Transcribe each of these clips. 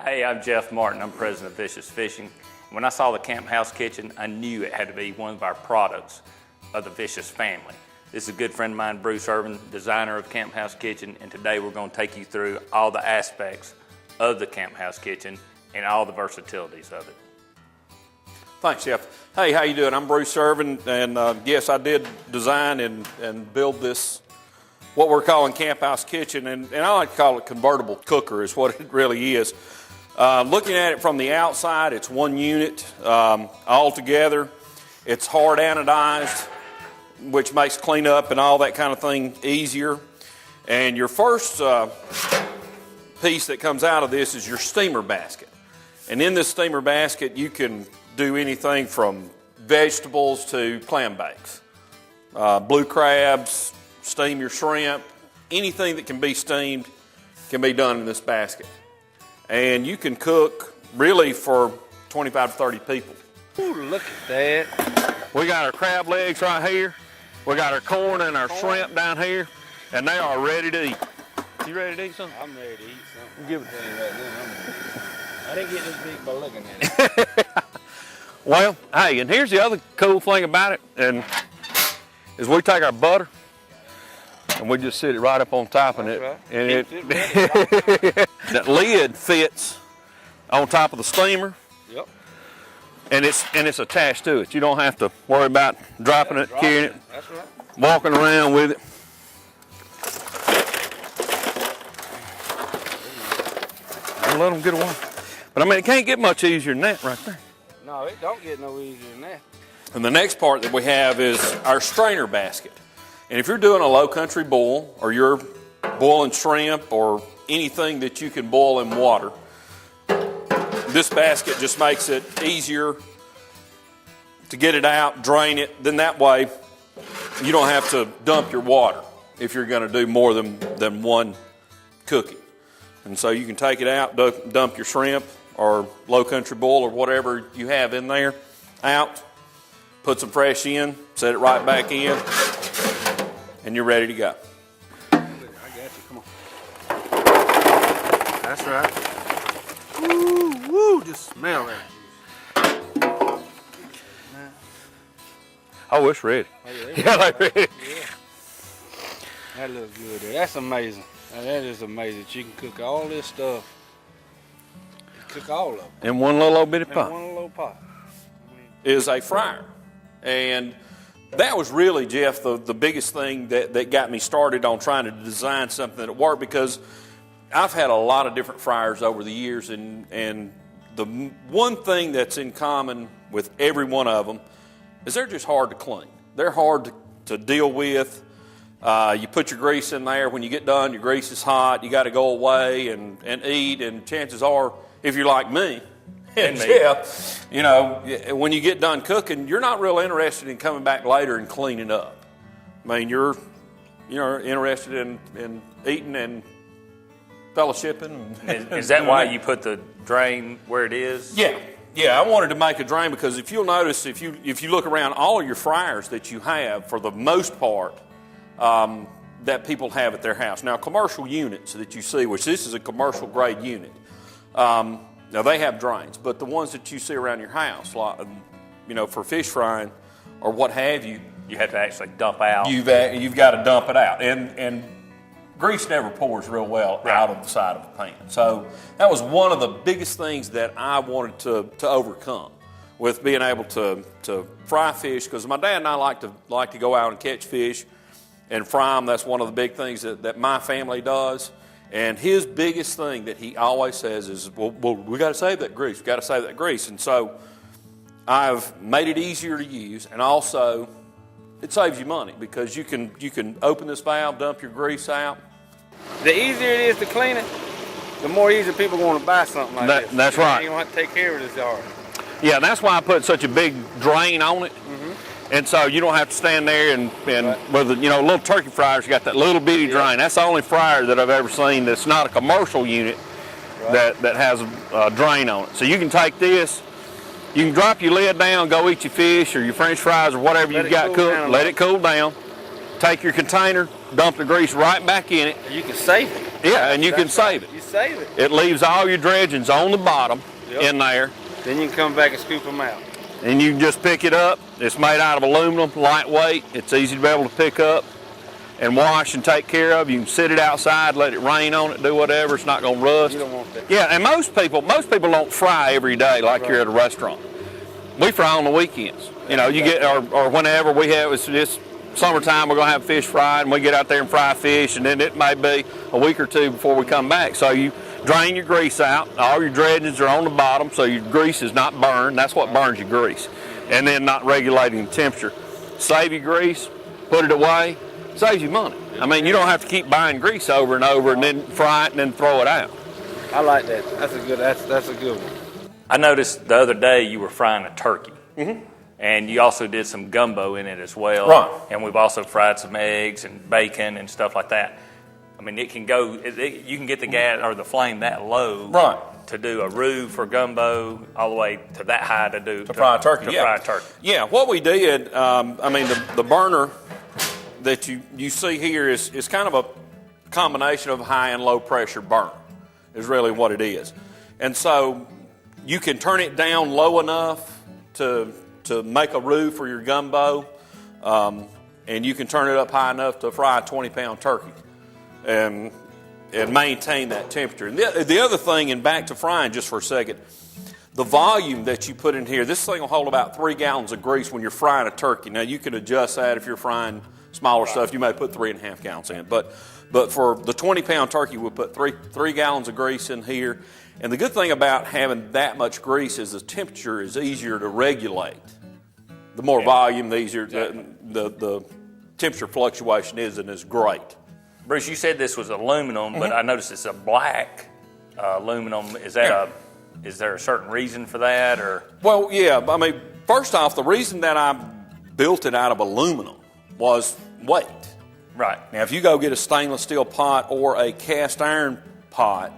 Hey, I'm Jeff Martin. I'm president of Vicious Fishing. When I saw the Camp House Kitchen, I knew it had to be one of our products of the Vicious family. This is a good friend of mine, Bruce Irvin, designer of Camp House Kitchen, and today we're going to take you through all the aspects of the Camp House Kitchen and all the versatilities of it. Thanks, Jeff. Hey, how you doing? I'm Bruce Irvin, and yes, I did design and build this, what we're calling Camp House Kitchen, and I like to call it convertible cooker is what it really is. Looking at it from the outside, it's one unit all together. It's hard anodized, which makes cleanup and all that kind of thing easier. And your first piece that comes out of this is your steamer basket. And in this steamer basket, you can do anything from vegetables to clam bakes, blue crabs, steam your shrimp, anything that can be steamed can be done in this basket. And you can cook really for 25 to 30 people. Ooh, look at that. We got our crab legs right here. We got our corn and our shrimp down here, and they are ready to eat. You ready to eat something? I'm ready to eat something. Give it. I didn't get this big by looking at it. Well, hey, and here's the other cool thing about it, and is we take our butter and we just sit it right up on top of it, right. and that lid fits on top of the steamer. Yep. And it's attached to it. You don't have to worry about dropping it, carrying it, That's right. walking around with it. I'll let them get away. But I mean, it can't get much easier than that right there. No, it don't get no easier than that. And the next part that we have is our strainer basket. And if you're doing a low country boil, or you're boiling shrimp or anything that you can boil in water, this basket just makes it easier to get it out, drain it. Then that way you don't have to dump your water if you're going to do more than one cooking. And so you can take it out, dump your shrimp or low country boil or whatever you have in there out, put some fresh in, set it right back in, and you're ready to go. I got you. Come on. That's right. Woo, woo, just smell that. Oh, it's ready. Yeah, like ready. Yeah. That looks good there. That's amazing. Now, that is amazing. You can cook all this stuff. Cook all of it. In one little old bitty In pot. one little pot. Is a fryer. And that was really, Jeff, the biggest thing that got me started on trying to design something that worked, because I've had a lot of different fryers over the years, and the one thing that's in common with every one of them is they're just hard to clean. They're hard to deal with. You put your grease in there. When you get done, your grease is hot. You got to go away and eat, and chances are, if you're like me, and Jeff, you know, when you get done cooking, you're not real interested in coming back later and cleaning up. I mean, you're interested in eating and fellowshipping. Is that why you put the drain where it is? Yeah. I wanted to make a drain because if you'll notice, if you look around, all of your fryers that you have, for the most part, that people have at their house. Now, commercial units that you see, which this is a commercial grade unit, now they have drains, but the ones that you see around your house, like, for fish frying or what have you, You have to actually dump out. you've got to dump it out, and grease never pours real well out of the side of a pan. So that was one of the biggest things that I wanted to overcome with being able to fry fish, because my dad and I like to go out and catch fish and fry them. That's one of the big things that my family does. And his biggest thing that he always says is, well, we got to save that grease. We got to save that grease. And so I've made it easier to use, and also it saves you money because you can open this valve, dump your grease out. The easier it is to clean it, the more easier people want to buy something like this. That's right. You don't have to take care of this yard. Yeah, that's why I put such a big drain on it. And so you don't have to stand there and with the, little turkey fryers, you got that little bitty drain. That's the only fryer that I've ever seen that's not a commercial unit that has a drain on it. So you can take this, you can drop your lid down, go eat your fish or your french fries or whatever you've got cooked, let it cool down. take your container, dump the grease right back in it. You can save it. Yeah, and you can That's save right. it. You save it. It leaves all your dredgings on the bottom Yep. in there, Then you can come back and scoop them out. and you can just pick it up. It's made out of aluminum, lightweight. It's easy to be able to pick up and wash and take care of. You can sit it outside, let it rain on it, do whatever. It's not going to rust. You don't want that. Yeah, and most people don't fry every day like you're at a restaurant. We fry on the weekends. You know, you get or whenever we have it's summertime, we're gonna have fish fried, and we get out there and fry fish, and then it may be a week or two before we come back. So you drain your grease out. All your dredges are on the bottom, so your grease is not burned. That's what burns your grease, and then not regulating the temperature. Save your grease, put it away. Saves you money. I mean, you don't have to keep buying grease over and over and then fry it and then throw it out. I like that. That's a good one. I noticed the other day you were frying a turkey. And you also did some gumbo in it as well. Right. And we've also fried some eggs and bacon and stuff like that. I mean, it can go, you can get the gas or the flame that low. Right. To do a roux for gumbo, all the way to that high to fry a turkey. To Yeah. fry a turkey. Yeah, what we did, I mean, the burner that you see here is kind of a combination of high and low pressure burner is really what it is. And so you can turn it down low enough to make a roux for your gumbo, and you can turn it up high enough to fry a 20-pound turkey and maintain that temperature. And the other thing, and back to frying just for a second, the volume that you put in here, this thing will hold about 3 gallons of grease when you're frying a turkey. Now, you can adjust that if you're frying smaller stuff. You may put 3.5 gallons in. But for the 20-pound turkey, we'll put 3 gallons of grease in here. And the good thing about having that much grease is the temperature is easier to regulate. The more volume, the easier the temperature fluctuation is, and is great. Bruce, you said this was aluminum, but I noticed it's a black aluminum. Is that is there a certain reason for that, or? Well, yeah. I mean, first off, the reason that I built it out of aluminum was weight. Right. Now, if you go get a stainless steel pot or a cast iron pot,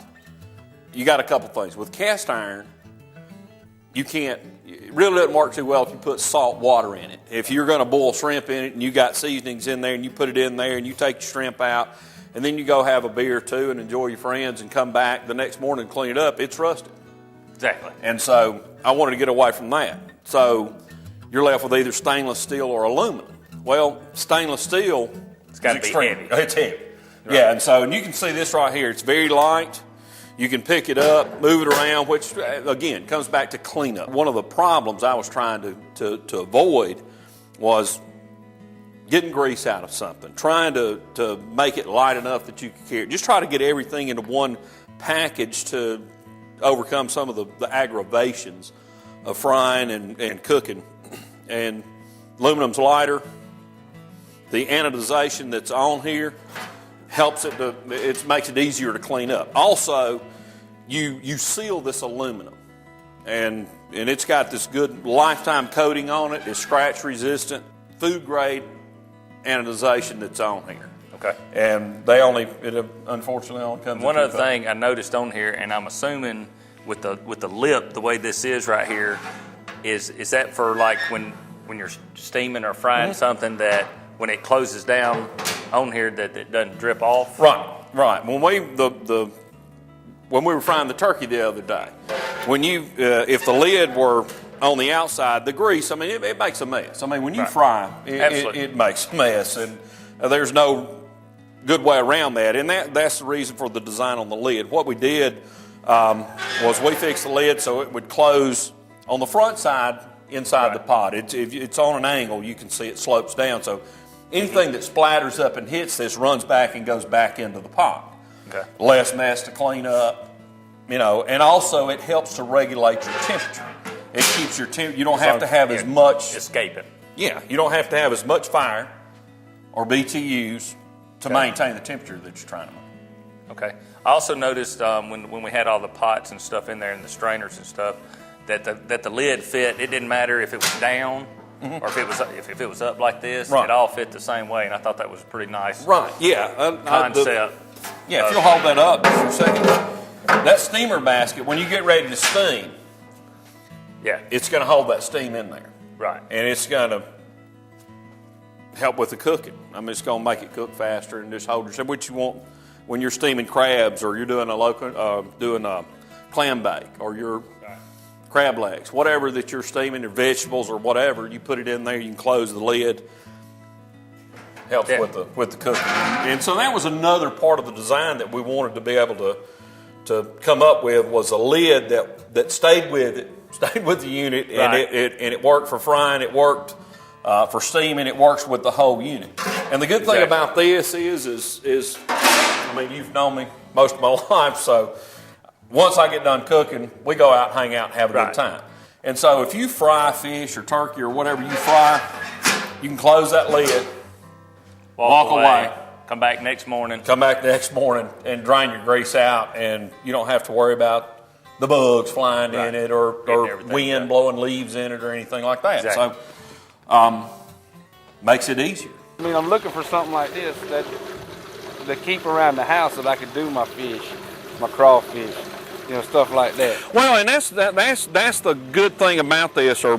you got a couple things. With cast iron, it really doesn't work too well if you put salt water in it. If you're going to boil shrimp in it and you got seasonings in there and you put it in there and you take your shrimp out and then you go have a beer or two and enjoy your friends and come back the next morning and clean it up, it's rusted. Exactly. And so I wanted to get away from that. So you're left with either stainless steel or aluminum. Well, stainless steel, It's got to be heavy. It's heavy. Right. Yeah, and you can see this right here. It's very light. You can pick it up, move it around, which, again, comes back to cleanup. One of the problems I was trying to avoid was getting grease out of something, trying to make it light enough that you could carry it. Just try to get everything into one package to overcome some of the aggravations of frying and cooking. And aluminum's lighter. The anodization that's on here helps it makes it easier to clean up. Also, you seal this aluminum, and it's got this good lifetime coating on it. It's scratch resistant, food grade anodization that's on here. Okay. And it unfortunately only comes. One other thing I noticed on here, and I'm assuming with the lip, the way this is right here, is that for like when you're steaming or frying something, that when it closes down on here that it doesn't drip off? Right. When we were frying the turkey the other day, if the lid were on the outside, the grease, I mean, it makes a mess. I mean, when you fry, it makes a mess, and there's no good way around that. And that's the reason for the design on the lid. What we did was we fixed the lid so it would close on the front side inside the pot. If it's on an angle, you can see it slopes down. So anything that splatters up and hits this runs back and goes back into the pot. Okay. Less mess to clean up, and also it helps to regulate your temperature. It keeps your temperature. You don't have to have as much escaping. Yeah, you don't have to have as much fire or BTUs to maintain the temperature that you're trying to make. Okay. I also noticed when we had all the pots and stuff in there and the strainers and stuff, that the lid fit. It didn't matter if it was down or if it was up like this. Right. It all fit the same way, and I thought that was a pretty nice Concept. concept. If you'll hold that up just for a second. That steamer basket, when you get ready to steam, Yeah. it's going to hold that steam in there. Right. And it's going to help with the cooking. I mean, it's going to make it cook faster and just hold yourself. What you want when you're steaming crabs or you're doing a clam bake or your crab legs, whatever that you're steaming, or vegetables or whatever, you put it in there. You can close the lid. Helps with the cooking. And so that was another part of the design that we wanted to be able to come up with, was a lid that stayed with the unit, and Right. it worked for frying, it worked for steaming, it works with the whole unit. And the good thing Exactly. about this is I mean, you've known me most of my life, so once I get done cooking, we go out, hang out, and have a Right. good time. And so if you fry fish or turkey or whatever you fry, you can close that lid, walk away. Come back next morning. come back next morning and drain your grease out, and you don't have to worry about the bugs flying Right. in it or Getting everything wind done. blowing leaves in it or anything like that. Exactly. So makes it easier. I mean, I'm looking for something like this that keep around the house that I could do my fish, my crawfish, stuff like that. Well, and that's the good thing about this, or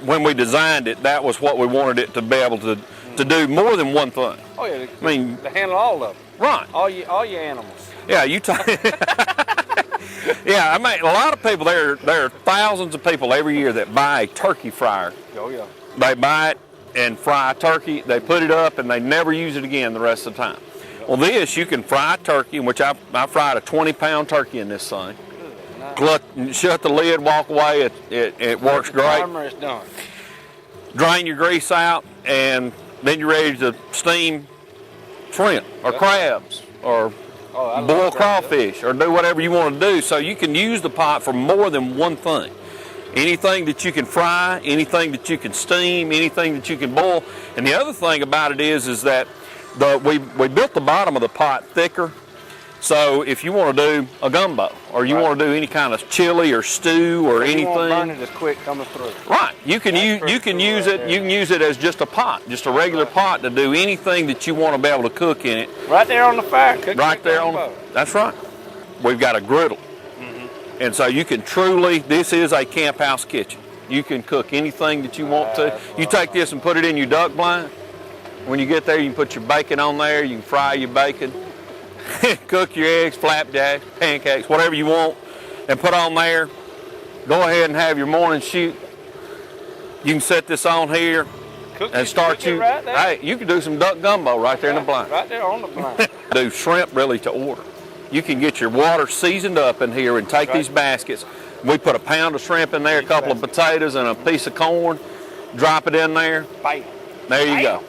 when we designed it, that was what we wanted it to be able to do more than one thing. Oh yeah, I mean, to handle all of them, right? all your animals. Yeah, yeah, I mean, a lot of people, there are thousands of people every year that buy a turkey fryer. Oh yeah. They buy it and fry a turkey, they put it up, and they never use it again the rest of the time. Well, this, you can fry a turkey, in which I fried a 20-pound turkey in this thing. Shut the lid, walk away, it works great. Timer is done. Drain your grease out, and then you're ready to steam shrimp or crabs or I boil love crab. crawfish or do whatever you want to do. So you can use the pot for more than one thing. Anything that you can fry, anything that you can steam, anything that you can boil. And the other thing about it is that we built the bottom of the pot thicker. So if you want to do a gumbo or you want to do any kind of chili or stew or You won't burn anything, it as quick coming through. right? You can use right there. you can use it as just a pot, just a regular pot to do anything that you want to be able to cook in it. Right there on the fire. Cook Right there on. gumbo. That's right. We've got a griddle, and so you can truly. This is a camp house kitchen. You can cook anything that you want to. You take this and put it in your duck blind. When you get there, you can put your bacon on there. You can fry your bacon, cook your eggs, flapjacks, pancakes, whatever you want, and put on there. Go ahead and have your morning shoot. You can set this on here Cook and it- start cook it you. right there. Hey, you can do some duck gumbo right there in the blind. Right there on the blind. Do shrimp really to order. You can get your water seasoned up in here and take these baskets. We put a pound of shrimp in there, a couple of potatoes, and a piece of corn. Drop it in there. Bite. There you go.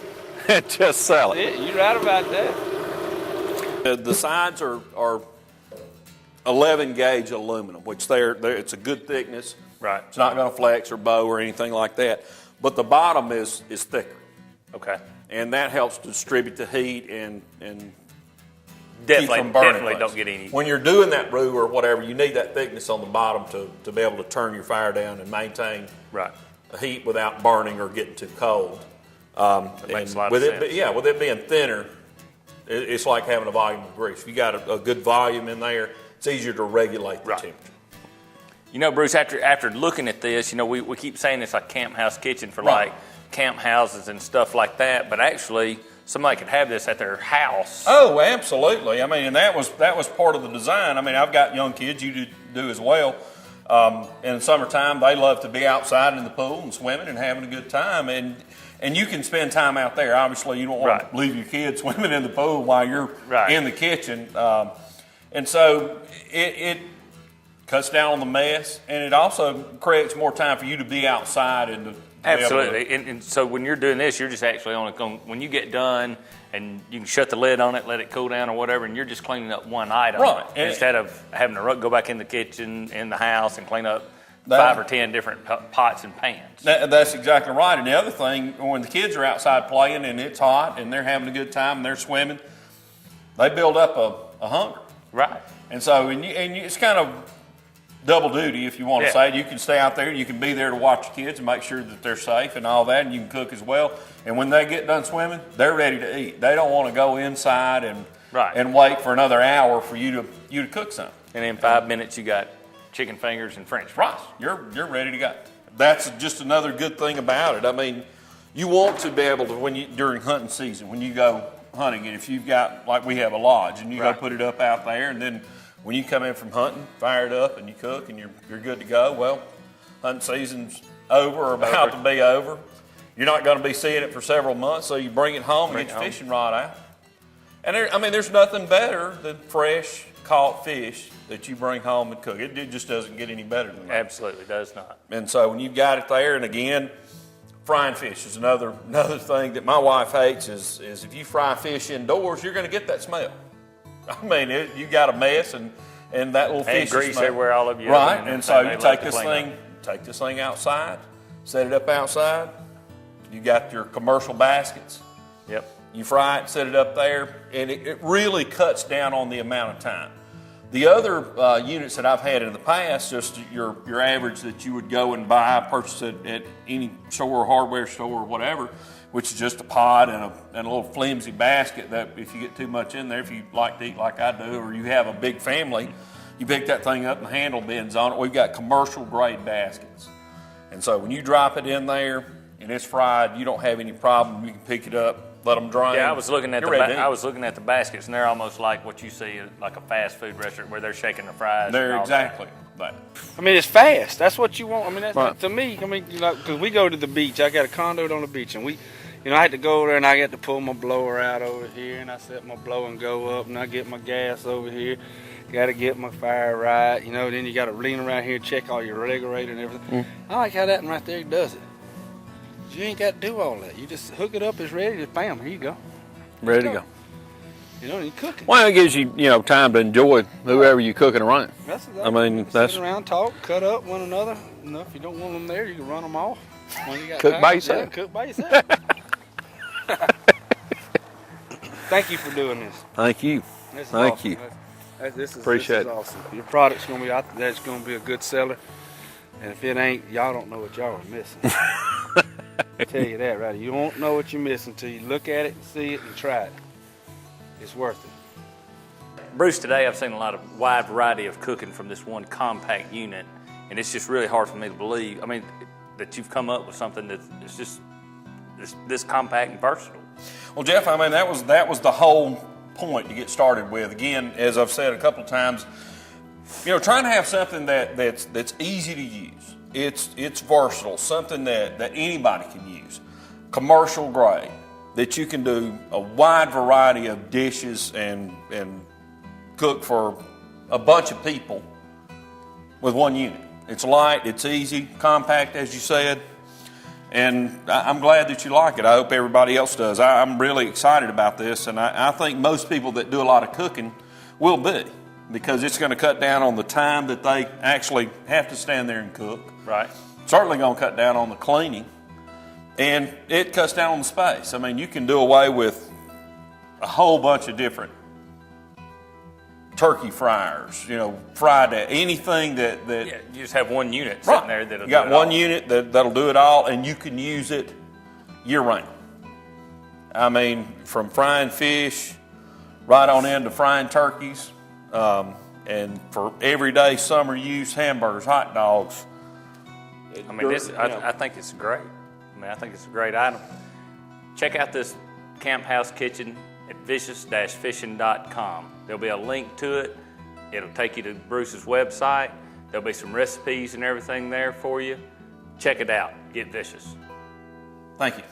Just sell it. Yeah, you right about that. The sides are 11 gauge aluminum, which it's a good thickness. Right. It's not going to flex or bow or anything like that. But the bottom is thicker, Okay. and that helps to distribute the heat and keep Definitely, from burning definitely things. don't get any. When you're doing that roux or whatever, you need that thickness on the bottom to be able to turn your fire down and maintain Right. the heat without burning or getting too cold. That makes a lot of with sense. it, with it being thinner, it's like having a volume of grease. If you got a good volume in there, it's easier to regulate the Right. temperature. You know, Bruce, after looking at this, we keep saying it's a camp house kitchen for Right. like camp houses and stuff like that, but actually somebody could have this at their house. Oh, absolutely. I mean, and that was part of the design. I mean, I've got young kids, you do as well. In the summertime, they love to be outside in the pool and swimming and having a good time. And you can spend time out there. Obviously, you don't want Right. to leave your kids swimming in the pool while you're Right. in the kitchen. And so it cuts down on the mess, and it also creates more time for you to be outside and to be able to- Absolutely. And so when you're doing this, you're just actually only going, when you get done and you can shut the lid on it, let it cool down or whatever, and you're just cleaning up one item. Right. And- Instead of having to go back in the kitchen, in the house, and clean up That- 5 or 10 different pots and pans. That's exactly right. And the other thing, when the kids are outside playing and it's hot and they're having a good time and they're swimming, they build up a hunger. Right. And so, it's kind of double duty, if you want to Yeah. say it. You can stay out there and you can be there to watch your kids and make sure that they're safe and all that, and you can cook as well. And when they get done swimming, they're ready to eat. They don't want to go inside Right. and wait for another hour for you to cook something. And in 5 minutes, you got chicken fingers and French fries. Right. You're ready to go. That's just another good thing about it. I mean, You want to be able to, during hunting season, when you go hunting, and if you've got, like we have a lodge, and you Right. go put it up out there, and then when you come in from hunting, fire it up, and you cook, and you're good to go. Well, hunting season's over or about to be over. You're not going to be seeing it for several months, so you bring it home and get your fishing rod out. And there's nothing better than fresh caught fish that you bring home and cook. It just doesn't get any better than that. Absolutely does not. And so when you've got it there, and again, frying fish is another thing that my wife hates is if you fry fish indoors, you're going to get that smell. I mean, you got a mess and that little fish And grease smell. everywhere all over you. Right, And and so they you love take to this clean thing outside, set it up outside. You got your commercial baskets. Yep. You fry it, set it up there, and it really cuts down on the amount of time. The other units that I've had in the past, just your average that you would go and buy, purchase it at any store, hardware store, or whatever, which is just a pot and a little flimsy basket that if you get too much in there, if you like to eat like I do, or you have a big family, you pick that thing up and the handle bends on it. We've got commercial grade baskets. And so when you drop it in there and it's fried, you don't have any problem. You can pick it up, let them drain. Yeah, I was looking at You're ready to eat. I was looking at the baskets, and they're almost like what you see at like a fast food restaurant where they're shaking the fries. and They're all exactly that. I mean, it's fast. That's what you want. I mean, that's Right. to me. I mean, because we go to the beach. I got a condo on the beach, and I had to go there, and I get to pull my blower out over here, and I set my blower and go up, and I get my gas over here. Got to get my fire right, Then you got to lean around here and check all your regulator and everything. I like how that one right there does it. You ain't got to do all that. You just hook it up. It's ready. Just bam, here you go. Ready to go. And you cook it. Well, it gives you, time to enjoy whoever you're cooking around. That's I mean, you can that's- sit around, talk, cut up one another. If you don't want them there, you can run them off. When you got Cook time. by yourself. Yeah, cook by yourself. Thank you for doing this. Thank you. This is Thank awesome. you. This is Appreciate it. awesome. Your product's gonna be out there. It's gonna be a good seller. And if it ain't, y'all don't know what y'all are missing. I tell you that, right? You won't know what you're missing until you look at it and see it and try it. It's worth it. Bruce, today I've seen a lot of wide variety of cooking from this one compact unit, and it's just really hard for me to believe. I mean, that you've come up with something that's just this compact and versatile. Well, Jeff, I mean, that was the whole point to get started with. Again, as I've said a couple of times, trying to have something that's easy to use. It's versatile, something that anybody can use, commercial grade, that you can do a wide variety of dishes and cook for a bunch of people with one unit. It's light, it's easy, compact, as you said, and I'm glad that you like it. I hope everybody else does. I'm really excited about this, and I think most people that do a lot of cooking will be, because it's going to cut down on the time that they actually have to stand there and cook. Right. Certainly going to cut down on the cleaning, and it cuts down on the space. I mean, you can do away with a whole bunch of different turkey fryers, fried anything that Yeah, you just have one unit sitting there that'll you got do it one all. unit that'll do it all, and you can use it year round. I mean, from frying fish right on into frying turkeys, and for everyday summer use, hamburgers, hot dogs. I mean, I think it's great. I mean, I think it's a great item. Check out this Camp House Kitchen at vicious-fishing.com. There'll be a link to it. It'll take you to Bruce's website. There'll be some recipes and everything there for you. Check it out. Get vicious. Thank you.